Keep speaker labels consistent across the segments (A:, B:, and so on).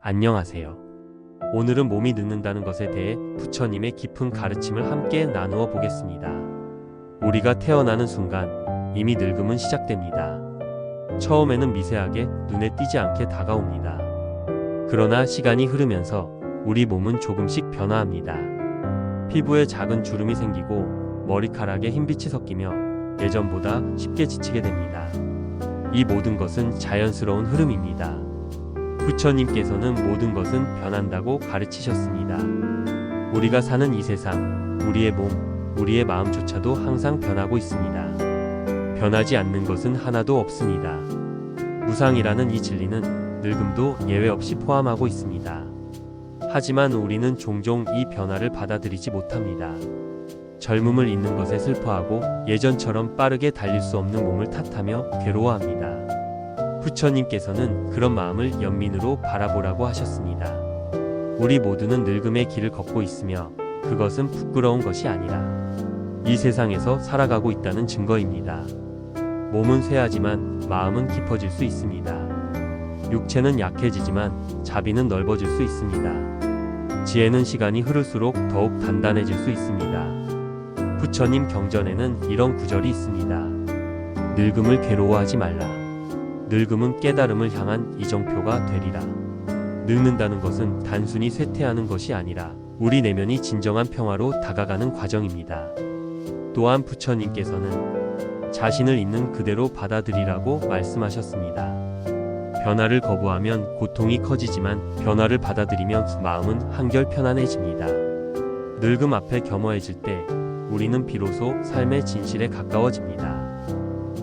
A: 안녕하세요. 오늘은 몸이 늙는다는 것에 대해 부처님의 깊은 가르침을 함께 나누어 보겠습니다. 우리가 태어나는 순간 이미 늙음은 시작됩니다. 처음에는 미세하게 눈에 띄지 않게 다가옵니다. 그러나 시간이 흐르면서 우리 몸은 조금씩 변화합니다. 피부에 작은 주름이 생기고 머리카락에 흰빛이 섞이며 예전보다 쉽게 지치게 됩니다. 이 모든 것은 자연스러운 흐름입니다. 부처님께서는 모든 것은 변한다고 가르치셨습니다. 우리가 사는 이 세상, 우리의 몸, 우리의 마음조차도 항상 변하고 있습니다. 변하지 않는 것은 하나도 없습니다. 무상이라는 이 진리는 늙음도 예외 없이 포함하고 있습니다. 하지만 우리는 종종 이 변화를 받아들이지 못합니다. 젊음을 잃는 것에 슬퍼하고 예전처럼 빠르게 달릴 수 없는 몸을 탓하며 괴로워합니다. 부처님께서는 그런 마음을 연민으로 바라보라고 하셨습니다. 우리 모두는 늙음의 길을 걷고 있으며 그것은 부끄러운 것이 아니라 이 세상에서 살아가고 있다는 증거입니다. 몸은 쇠하지만 마음은 깊어질 수 있습니다. 육체는 약해지지만 자비는 넓어질 수 있습니다. 지혜는 시간이 흐를수록 더욱 단단해질 수 있습니다. 부처님 경전에는 이런 구절이 있습니다. 늙음을 괴로워하지 말라. 늙음은 깨달음을 향한 이정표가 되리라. 늙는다는 것은 단순히 쇠퇴하는 것이 아니라 우리 내면이 진정한 평화로 다가가는 과정입니다. 또한 부처님께서는 자신을 있는 그대로 받아들이라고 말씀하셨습니다. 변화를 거부하면 고통이 커지지만 변화를 받아들이면 마음은 한결 편안해집니다. 늙음 앞에 겸허해질 때 우리는 비로소 삶의 진실에 가까워집니다.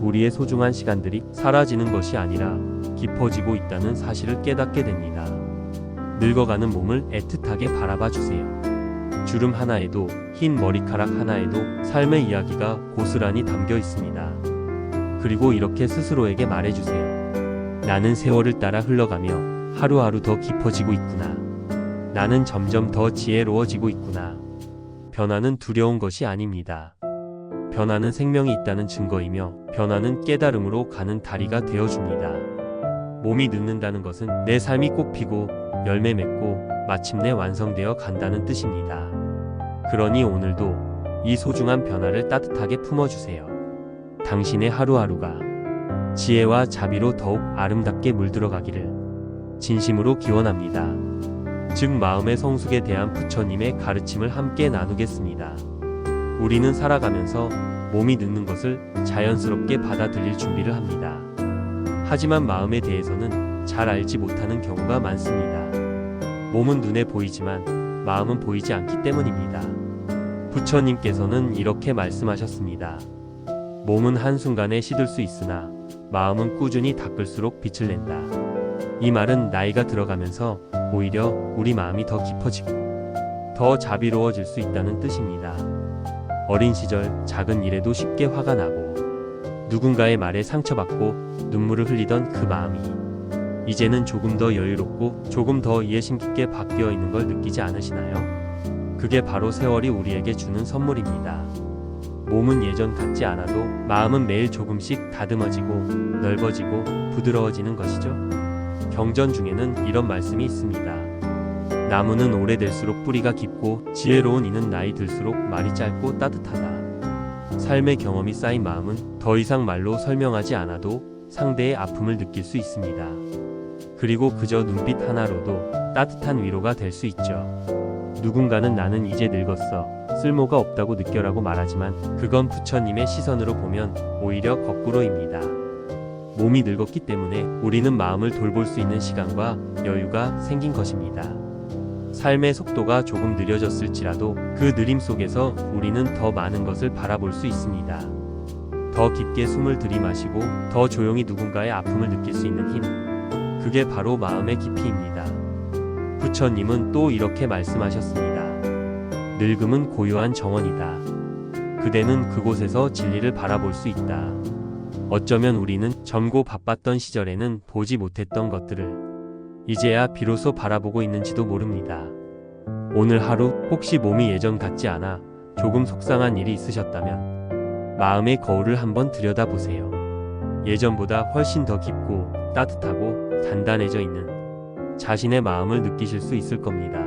A: 우리의 소중한 시간들이 사라지는 것이 아니라 깊어지고 있다는 사실을 깨닫게 됩니다. 늙어가는 몸을 애틋하게 바라봐 주세요. 주름 하나에도 흰 머리카락 하나에도 삶의 이야기가 고스란히 담겨 있습니다. 그리고 이렇게 스스로에게 말해주세요. 나는 세월을 따라 흘러가며 하루하루 더 깊어지고 있구나. 나는 점점 더 지혜로워지고 있구나. 변화는 두려운 것이 아닙니다. 변화는 생명이 있다는 증거이며 변화는 깨달음으로 가는 다리가 되어줍니다. 몸이 늙는다는 것은 내 삶이 꽃피고 열매 맺고 마침내 완성되어 간다는 뜻입니다. 그러니 오늘도 이 소중한 변화를 따뜻하게 품어주세요. 당신의 하루하루가 지혜와 자비로 더욱 아름답게 물들어가기를 진심으로 기원합니다. 즉 마음의 성숙에 대한 부처님의 가르침을 함께 나누겠습니다. 우리는 살아가면서 몸이 늙는 것을 자연스럽게 받아들일 준비를 합니다. 하지만 마음에 대해서는 잘 알지 못하는 경우가 많습니다. 몸은 눈에 보이지만 마음은 보이지 않기 때문입니다. 부처님께서는 이렇게 말씀하셨습니다. 몸은 한순간에 시들 수 있으나 마음은 꾸준히 닦을수록 빛을 낸다. 이 말은 나이가 들어가면서 오히려 우리 마음이 더 깊어지고 더 자비로워질 수 있다는 뜻입니다. 어린 시절 작은 일에도 쉽게 화가 나고 누군가의 말에 상처받고 눈물을 흘리던 그 마음이 이제는 조금 더 여유롭고 조금 더 이해심 깊게 바뀌어 있는 걸 느끼지 않으시나요? 그게 바로 세월이 우리에게 주는 선물입니다. 몸은 예전 같지 않아도 마음은 매일 조금씩 다듬어지고 넓어지고 부드러워지는 것이죠. 경전 중에는 이런 말씀이 있습니다. 나무는 오래될수록 뿌리가 깊고 지혜로운 이는 나이 들수록 말이 짧고 따뜻하다. 삶의 경험이 쌓인 마음은 더 이상 말로 설명하지 않아도 상대의 아픔을 느낄 수 있습니다. 그리고 그저 눈빛 하나로도 따뜻한 위로가 될 수 있죠. 누군가는 나는 이제 늙었어, 쓸모가 없다고 느껴라고 말하지만 그건 부처님의 시선으로 보면 오히려 거꾸로입니다. 몸이 늙었기 때문에 우리는 마음을 돌볼 수 있는 시간과 여유가 생긴 것입니다. 삶의 속도가 조금 느려졌을지라도 그 느림 속에서 우리는 더 많은 것을 바라볼 수 있습니다. 더 깊게 숨을 들이마시고 더 조용히 누군가의 아픔을 느낄 수 있는 힘. 그게 바로 마음의 깊이입니다. 부처님은 또 이렇게 말씀하셨습니다. 늙음은 고요한 정원이다. 그대는 그곳에서 진리를 바라볼 수 있다. 어쩌면 우리는 젊고 바빴던 시절에는 보지 못했던 것들을 이제야 비로소 바라보고 있는지도 모릅니다. 오늘 하루 혹시 몸이 예전 같지 않아 조금 속상한 일이 있으셨다면 마음의 거울을 한번 들여다보세요. 예전보다 훨씬 더 깊고 따뜻하고 단단해져 있는 자신의 마음을 느끼실 수 있을 겁니다.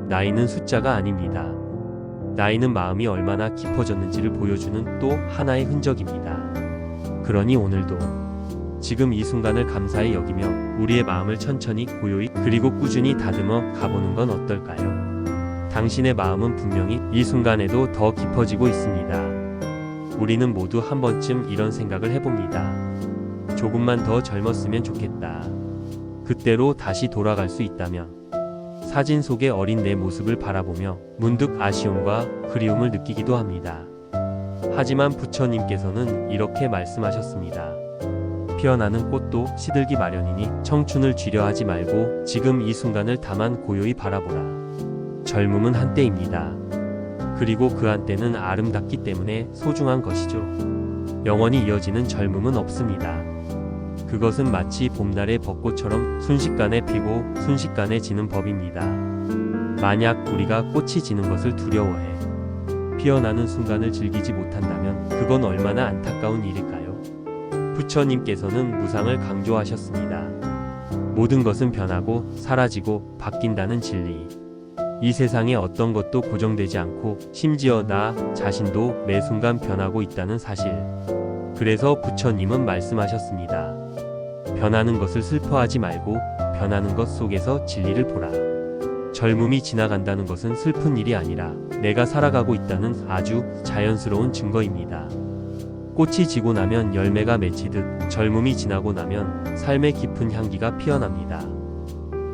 A: 나이는 숫자가 아닙니다. 나이는 마음이 얼마나 깊어졌는지를 보여주는 또 하나의 흔적입니다. 그러니 오늘도 지금 이 순간을 감사히 여기며 우리의 마음을 천천히 고요히 그리고 꾸준히 다듬어 가보는 건 어떨까요? 당신의 마음은 분명히 이 순간에도 더 깊어지고 있습니다. 우리는 모두 한 번쯤 이런 생각을 해봅니다. 조금만 더 젊었으면 좋겠다. 그때로 다시 돌아갈 수 있다면. 사진 속의 어린 내 모습을 바라보며 문득 아쉬움과 그리움을 느끼기도 합니다. 하지만 부처님께서는 이렇게 말씀하셨습니다. 피어나는 꽃도 시들기 마련이니 청춘을 쥐려하지 말고 지금 이 순간을 다만 고요히 바라보라. 젊음은 한때입니다. 그리고 그 한때는 아름답기 때문에 소중한 것이죠. 영원히 이어지는 젊음은 없습니다. 그것은 마치 봄날의 벚꽃처럼 순식간에 피고 순식간에 지는 법입니다. 만약 우리가 꽃이 지는 것을 두려워해 피어나는 순간을 즐기지 못한다면 그건 얼마나 안타까운 일일까요? 부처님께서는 무상을 강조하셨습니다. 모든 것은 변하고 사라지고 바뀐다는 진리. 이 세상에 어떤 것도 고정되지 않고 심지어 나 자신도 매 순간 변하고 있다는 사실. 그래서 부처님은 말씀하셨습니다. 변하는 것을 슬퍼하지 말고 변하는 것 속에서 진리를 보라. 젊음이 지나간다는 것은 슬픈 일이 아니라 내가 살아가고 있다는 아주 자연스러운 증거입니다. 꽃이 지고 나면 열매가 맺히듯 젊음이 지나고 나면 삶의 깊은 향기가 피어납니다.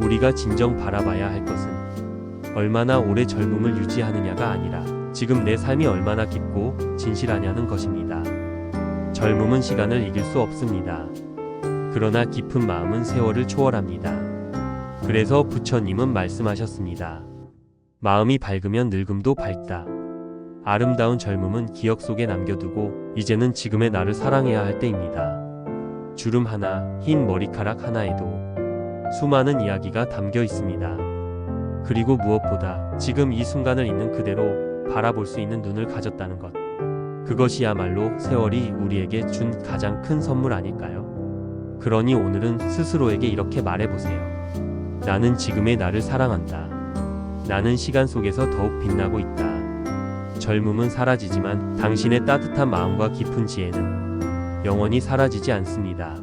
A: 우리가 진정 바라봐야 할 것은 얼마나 오래 젊음을 유지하느냐가 아니라 지금 내 삶이 얼마나 깊고 진실하냐는 것입니다. 젊음은 시간을 이길 수 없습니다. 그러나 깊은 마음은 세월을 초월합니다. 그래서 부처님은 말씀하셨습니다. 마음이 밝으면 늙음도 밝다. 아름다운 젊음은 기억 속에 남겨두고 이제는 지금의 나를 사랑해야 할 때입니다. 주름 하나, 흰 머리카락 하나에도 수많은 이야기가 담겨 있습니다. 그리고 무엇보다 지금 이 순간을 있는 그대로 바라볼 수 있는 눈을 가졌다는 것. 그것이야말로 세월이 우리에게 준 가장 큰 선물 아닐까요? 그러니 오늘은 스스로에게 이렇게 말해보세요. 나는 지금의 나를 사랑한다. 나는 시간 속에서 더욱 빛나고 있다. 젊음은 사라지지만 당신의 따뜻한 마음과 깊은 지혜는 영원히 사라지지 않습니다.